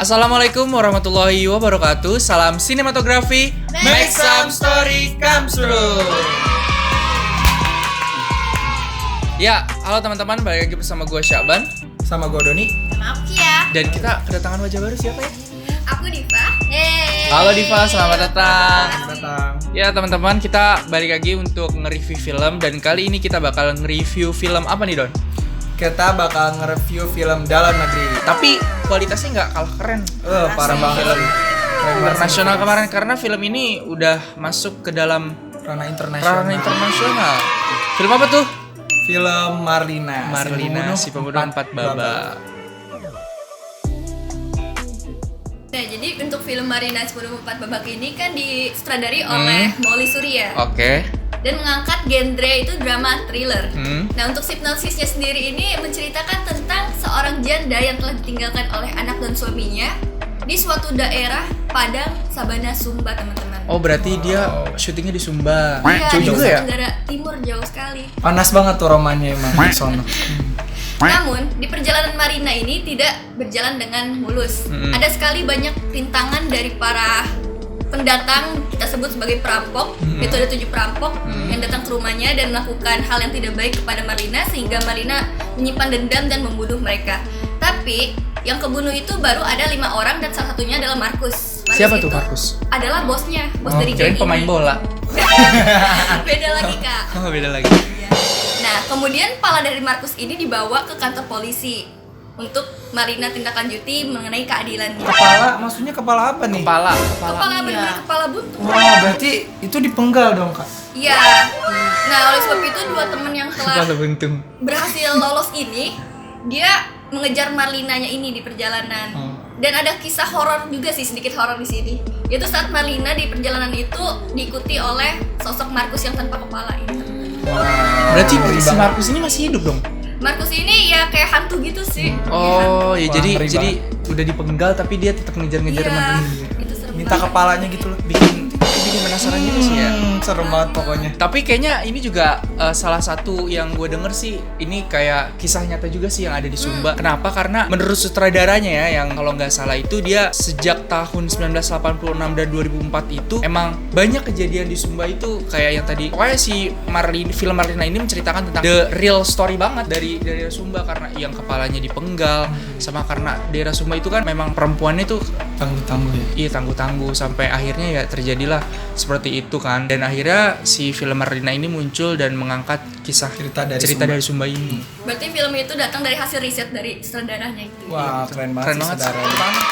Assalamualaikum warahmatullahi wabarakatuh. Salam sinematografi. Make some story come true. Ya, halo teman-teman, balik lagi bersama gue Syaban, sama gue Doni, sama aku Kia. dan kita kedatangan wajah baru. Siapa ya? Aku Diva. Hey. Halo Diva, selamat datang. datang. Ya teman-teman, kita balik lagi untuk nge-review film. Dan kali ini kita bakal nge-review film apa nih Don? Kita bakal nge-review film dalam negeri. Tapi kualitasnya nggak kalah keren. Parah banget. Film Keren internasional banget. kemarin, karena film ini udah masuk ke dalam Ranah internasional. ranah internasional. Film apa tuh? Film Marlina, Si pembunuh empat babak. Nah, jadi untuk film Marlina si pembunuh empat babak ini kan disutradari oleh Molly Surya Oke. dan mengangkat genre itu drama thriller. Hmm. Nah, untuk sinopsisnya sendiri ini menceritakan tentang seorang janda yang telah ditinggalkan oleh anak dan suaminya di suatu daerah Padang, Sabana, Sumba, teman-teman. Oh, berarti dia syutingnya di Sumba. Iya, Jauh di juga Nusa ya? Tenggara Timur, jauh sekali. Panas banget tuh romannya emang di sono. Namun, di perjalanan Marlina ini tidak berjalan dengan mulus. Ada sekali banyak rintangan dari para pendatang, kita sebut sebagai perampok, yaitu ada 7 perampok yang datang ke rumahnya dan melakukan hal yang tidak baik kepada Marlina, sehingga Marlina menyimpan dendam dan membunuh mereka. Tapi yang kebunuh itu baru ada 5 orang dan salah satunya adalah Markus. Siapa tuh itu Markus? Adalah bosnya, bos dari Kirain geng pemain ini. bola. Beda lagi, Kak. Oh, beda lagi. Nah, kemudian pala dari Markus ini dibawa ke kantor polisi untuk Marlina tindak lanjuti mengenai keadilan. Kepala, maksudnya kepala apa nih? Kepala. Kepala benar kepala buntu. Wah, berarti itu dipenggal dong, Kak. Iya. Nah, oleh sebab itu 2 teman yang telah Kepala buntung. berhasil lolos ini, dia mengejar Marlinanya ini di perjalanan. Dan ada kisah horor juga sih, sedikit horor di sini. Yaitu saat Marlina di perjalanan itu diikuti oleh sosok Markus yang tanpa kepala ini. Berarti Ngeri si banget. Markus ini masih hidup dong? Markus ini ya kayak hantu gitu sih. Oh, ya Wah, jadi ngeri udah dipenggal tapi dia tetap ngejar-ngejar Iya, Marlina. itu serem Minta banget. kepalanya gitu loh. Bikin penasaran juga sih ya. Serem banget pokoknya. Tapi kayaknya ini juga salah satu yang gue denger sih, ini kayak kisah nyata juga sih yang ada di Sumba. Kenapa? Karena menurut sutradaranya ya, yang kalau nggak salah itu dia sejak tahun 1986 dan 2004 itu emang banyak kejadian di Sumba itu kayak yang tadi. Pokoknya si film Marlina ini menceritakan tentang the real story banget dari daerah Sumba, karena yang kepalanya dipenggal, sama karena daerah Sumba itu kan memang perempuannya tuh Tangguh-tangguh ya. iya tangguh-tangguh, sampai akhirnya ya terjadilah seperti itu kan. Dan akhirnya si film Marlina ini muncul dan mengangkat kisah Cerita dari Sumba ini. Berarti film itu datang dari hasil riset dari sutradaranya itu. Wah, keren banget. Keren sih, banget. saudara.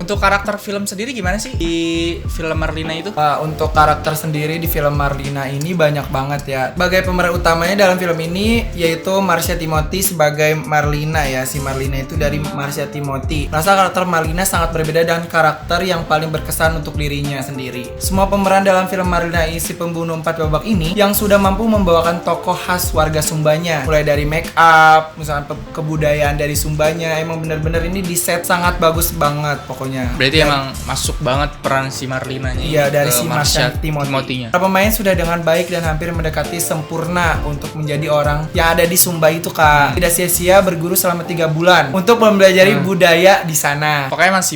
Untuk karakter film sendiri gimana sih di film Marlina itu? Untuk karakter sendiri di film Marlina ini banyak banget ya. Sebagai pemeran utamanya dalam film ini yaitu Marsha Timothy sebagai Marlina ya. Si Marlina itu dari Marsha Timothy. Rasa karakter Marlina sangat berbeda dan karakter yang paling berkesan untuk dirinya sendiri. Semua pemeran dalam film Marlina si pembunuh 4 babak ini yang sudah mampu membawakan tokoh khas warga Sumbanya. Mulai dari make up, misalnya kebudayaan dari Sumbanya, emang bener-bener ini di set sangat bagus banget pokoknya. Berarti emang masuk banget peran si Marlinanya. Iya, dari ke si Marsha Timothy-nya. Para pemain sudah dengan baik dan hampir mendekati sempurna untuk menjadi orang yang ada di Sumba itu, Kak. Tidak sia-sia berguru selama 3 bulan untuk mempelajari budaya di sana. Pokoknya emang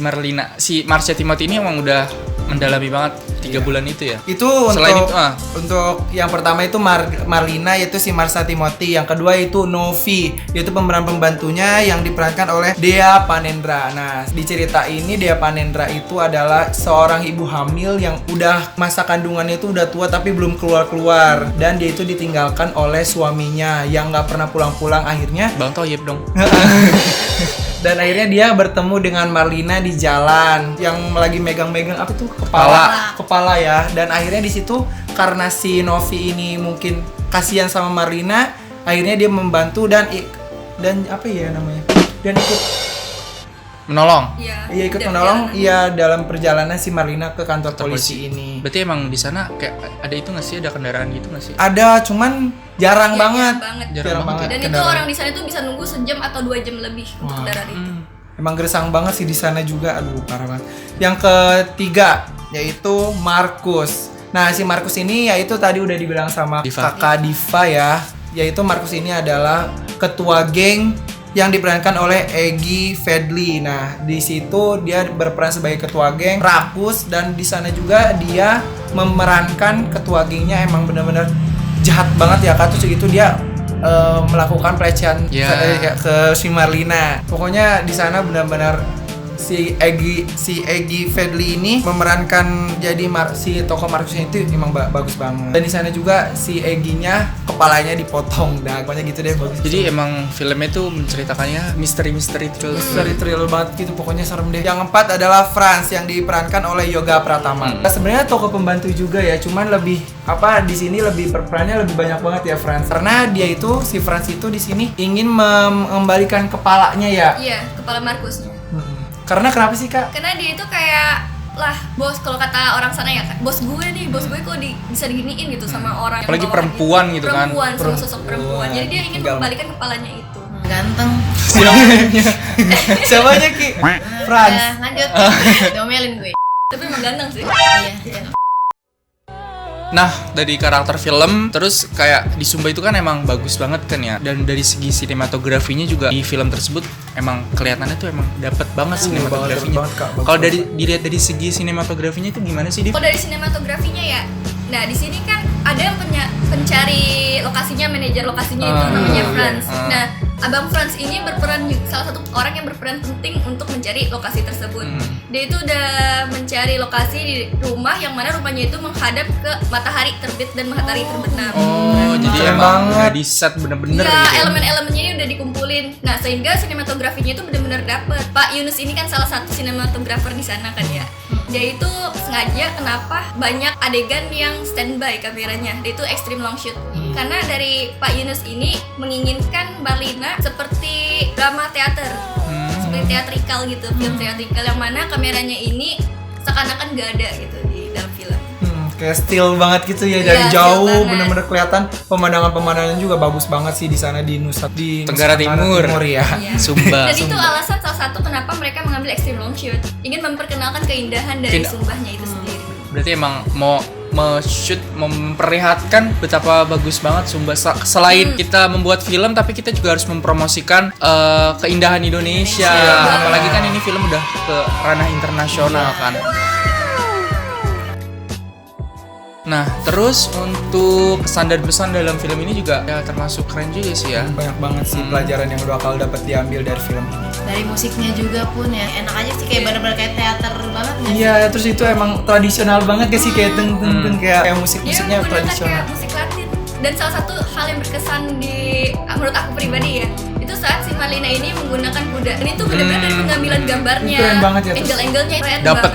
si Marsha Timothy ini emang udah mendalami banget 3 bulan itu ya. Itu Selain untuk itu, untuk yang pertama itu Marlina, yaitu si Marsha Timothy. Yang kedua itu Novi, yaitu pemeran pembantunya yang diperankan oleh Dea Panendra. Nah, di cerita ini Dea Panendra itu adalah seorang ibu hamil yang udah masa kandungannya itu udah tua tapi belum keluar-keluar, dan dia itu ditinggalkan oleh suaminya yang nggak pernah pulang-pulang. Akhirnya Bang Toyib dong. dan akhirnya dia bertemu dengan Marlina di jalan yang lagi megang-megang apa tuh kepala ya. Dan akhirnya di situ karena si Novi ini mungkin kasihan sama Marlina, akhirnya dia membantu dan apa ya namanya, dan ikut Menolong. Iya, ikut menolong dalam perjalanan si Marlina ke kantor polisi ini. Berarti emang di sana kayak ada itu nggak sih, ada kendaraan gitu nggak sih? Ada, cuman jarang banget. Jarang banget. Dan itu kendaraan. orang di sana itu bisa nunggu sejam atau 2 jam lebih untuk kendaraan itu. Emang gersang banget sih di sana juga. Aduh, parah banget. Yang ketiga yaitu Markus. Nah, si Markus ini yaitu tadi udah dibilang sama Diva. Kakak Diva ya. Yaitu Markus ini adalah ketua geng yang diperankan oleh Egy Fedli. Nah, di situ dia berperan sebagai ketua geng rakus, dan di sana juga dia memerankan ketua gengnya emang benar-benar jahat banget ya Kak. Terus gitu dia melakukan pelecehan ke si Marlina. Pokoknya di sana benar-benar si Egy Fedli ini memerankan jadi si tokoh Markusnya itu emang bagus banget. Dan di sana juga si Egynya kepalanya dipotong, dah pokoknya gitu deh, bagus. Jadi emang filmnya tuh menceritakannya misteri-misteri Thriller banget gitu, pokoknya serem deh. Yang keempat adalah Franz yang diperankan oleh Yoga Pratama. Sebenarnya tokoh pembantu juga ya, cuman lebih di sini lebih berperannya lebih banyak banget ya Franz. Karena si Franz itu di sini ingin mengembalikan kepalanya ya. Iya, kepala Markusnya. Karena kenapa sih Kak? Karena dia itu kayak lah bos, kalau kata orang sana ya, bos gue kok bisa diginiin gitu sama orang, apalagi perempuan gitu kan, sama sosok perempuan. Jadi dia ingin mengembalikan kepalanya itu. Ganteng. Siapanya Ki? Franz. Lanjut. Domelin gue. Tapi emang ganteng sih. Iya. Nah, dari karakter film, terus kayak di Sumba itu kan emang bagus banget kan ya. Dan dari segi sinematografinya juga di film tersebut emang kelihatannya tuh emang dapet banget sinematografinya. Kalau dilihat dari segi sinematografinya itu gimana sih, Div? Dari sinematografinya ya. Nah, di sini kan ada yang pencari lokasinya, manajer lokasinya itu namanya Franz. Nah, Abang Franz ini salah satu orang yang berperan penting untuk mencari lokasi tersebut. Dia itu udah mencari lokasi di rumah yang mana rumahnya itu menghadap ke matahari terbit dan matahari terbenam. Jadi emang udah di set bener-bener ya, gitu. Elemen-elemennya ini udah dikumpulin. Nah, sehingga sinematografinya itu benar-benar dapet. Pak Yunus ini kan salah satu sinematografer di sana kan ya. Dia itu sengaja kenapa banyak adegan yang standby kameranya. Dia itu extreme long shoot. Karena dari Pak Yunus ini menginginkan Marlina seperti drama teater. Seperti teatrikal gitu, film teatrikal yang mana kameranya ini seakan-akan gak ada gitu di dalam film. Kayak still banget gitu ya, dari jauh bener-bener kelihatan. Pemandangan juga bagus banget sih di sana di Tenggara Timur ya. Sumba. Dan itu alasan salah satu kenapa mereka mengambil extreme long shoot, ingin memperkenalkan keindahan dari Sumbahnya itu sendiri. Berarti emang mau shoot memperlihatkan betapa bagus banget Sumba. Selain kita membuat film, tapi kita juga harus mempromosikan keindahan Indonesia. Apalagi kan ini film udah ke ranah internasional kan. Nah, terus untuk kesan dan pesan dalam film ini juga ya termasuk keren juga sih ya. Banyak banget sih pelajaran yang bakal dapat diambil dari film ini. Dari musiknya juga pun ya, enak aja sih, kayak bener-bener kayak teater banget nggak sih? Iya, terus itu emang tradisional banget gak sih, kayak teng kayak musiknya tradisional. Kayak musik Latin. Dan salah satu hal yang berkesan menurut aku pribadi ya, itu saat si Marlina ini menggunakan kuda. Dan itu benar-benar dari pengambilan gambarnya, keren banget ya, angle-anglenya dapet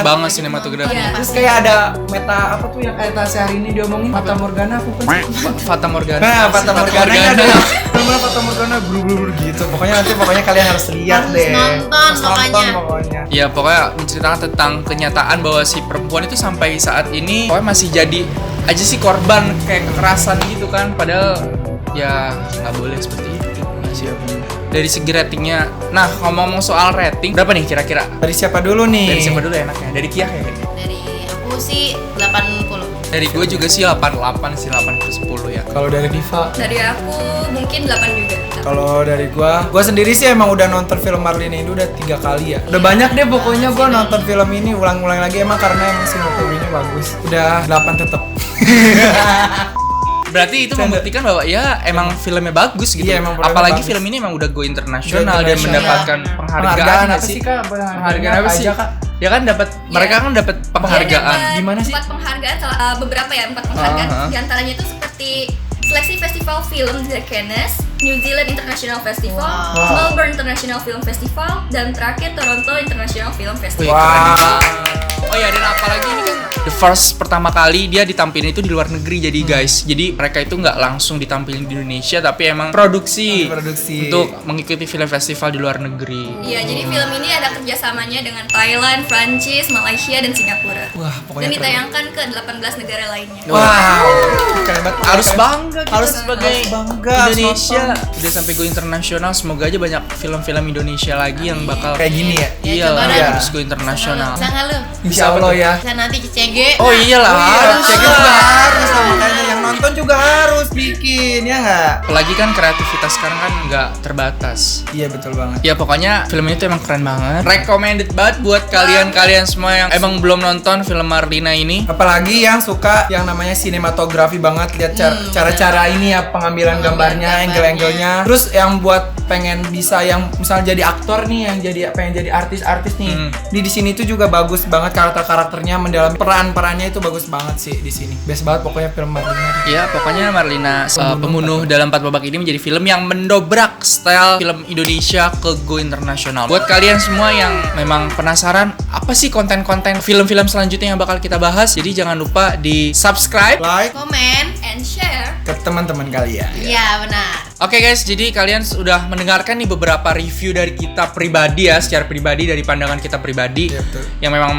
banget sinematografinya. Terus kayak ada meta apa tuh yang kayak sehari ini diomongin, Fata Morgana aku kan. Fata Morgana. Nah, Fata Morgana ada. Benar-benar Fata Morgana blu gitu. Pokoknya kalian harus lihat deh. Nonton pokoknya. Ya, pokoknya menceritakan tentang kenyataan bahwa si perempuan itu sampai saat ini pokoknya masih jadi aja sih korban kayak kekerasan gitu kan, padahal ya nggak boleh seperti itu. Dari segi ratingnya, nah ngomong soal rating berapa nih kira-kira? Dari siapa dulu nih? Dari siapa dulu enaknya? Dari Kia ya? Dari aku sih 80. Dari gue juga sih 88 sih, 8/10 ya. Kalau dari Diva? Dari aku mungkin 8 juga. Kalau dari gua sendiri sih emang udah nonton film Marlina ini udah 3 kali ya. Udah banyak deh pokoknya gua nonton film ini ulang-ulang lagi, emang karena emang sinematografinya bagus. Udah 8 tetep. Berarti itu membuktikan bahwa ya emang filmnya bagus gitu. Iya, apalagi bagus. film ini emang udah go internasional dan mendapatkan penghargaan apa sih Kak? Penghargaan apa sih? Kak? Ya kan mereka kan dapat penghargaan. Di mana sih? 4 penghargaan, beberapa ya, 4 penghargaan. Di antaranya itu seperti seleksi festival film The Cannes, New Zealand International Festival, Melbourne International Film Festival, dan terakhir Toronto International Film Festival. Oh ya, dan apalagi ini kan the first pertama kali dia ditampilin itu di luar negeri jadi guys. Jadi mereka itu nggak langsung ditampilin di Indonesia, tapi emang produksi untuk mengikuti film festival di luar negeri. Iya, jadi film ini ada kerjasamanya dengan Thailand, Prancis, Malaysia, dan Singapura. Wah, pokoknya dan ditayangkan ke 18 negara lainnya. Wow, keren banget. Harus bangga kita harus sebagai bangga Indonesia. Udah sampai go internasional, semoga aja banyak film-film Indonesia lagi yang bakal kayak gini ya. Iya, coba harus go internasional. Bisa nggak lu? Insya Allah ya. Bisa nanti CCG IG. Oh iyalah, Oh iya, harus cek lah. juga harus lah, makanya yang nonton juga harus bikin, ya nggak? Apalagi kan kreativitas sekarang kan nggak terbatas. Iya betul banget. Ya pokoknya film itu emang keren banget. Recommended banget buat kalian semua yang emang belum nonton film Marlina ini. Apalagi yang suka yang namanya sinematografi banget, lihat cara-cara ini ya pengambilan gambarnya, angle-angle-nya. Terus yang buat pengen bisa yang misalnya jadi aktor nih, yang jadi pengen jadi artis-artis nih. Di sini tuh juga bagus banget karakter-karakternya, mendalam peran-perannya itu bagus banget sih di sini. Best banget pokoknya film Marlina. Ya pokoknya Marlina pembunuh dalam 4 babak ini menjadi film yang mendobrak style film Indonesia ke go internasional. Buat kalian semua yang memang penasaran apa sih konten-konten film-film selanjutnya yang bakal kita bahas, jadi jangan lupa di subscribe. Like Komen. And share. ke teman-teman kalian. Iya benar. Oke guys, jadi kalian sudah mendengarkan nih beberapa review dari kita pribadi ya, secara pribadi dari pandangan kita pribadi. Iya, betul. Yang memang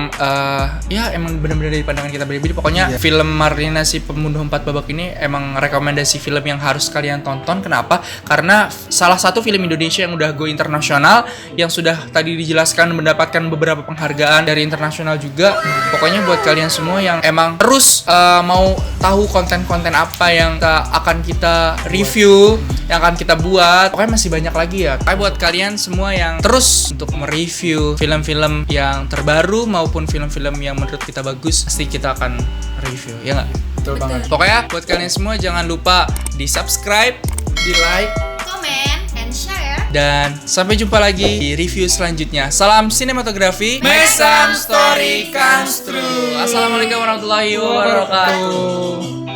ya emang benar-benar dari pandangan kita pribadi. Pokoknya Iya. film Marlina si pembunuh 4 babak ini emang rekomendasi film yang harus kalian tonton. Kenapa? Karena salah satu film Indonesia yang udah go internasional, yang sudah tadi dijelaskan mendapatkan beberapa penghargaan dari internasional juga. Pokoknya buat kalian semua yang emang terus mau tahu konten-konten apa yang akan kita review, yang akan kita buat, pokoknya masih banyak lagi ya. Kayak buat kalian semua yang terus untuk mereview film-film yang terbaru maupun film-film yang menurut kita bagus, pasti kita akan review, ya nggak? Betul banget. Pokoknya buat kalian semua jangan lupa di subscribe, Di like. Komen and share. dan sampai jumpa lagi di review selanjutnya. Salam sinematografi, make some story comes true. Assalamualaikum warahmatullahi wabarakatuh.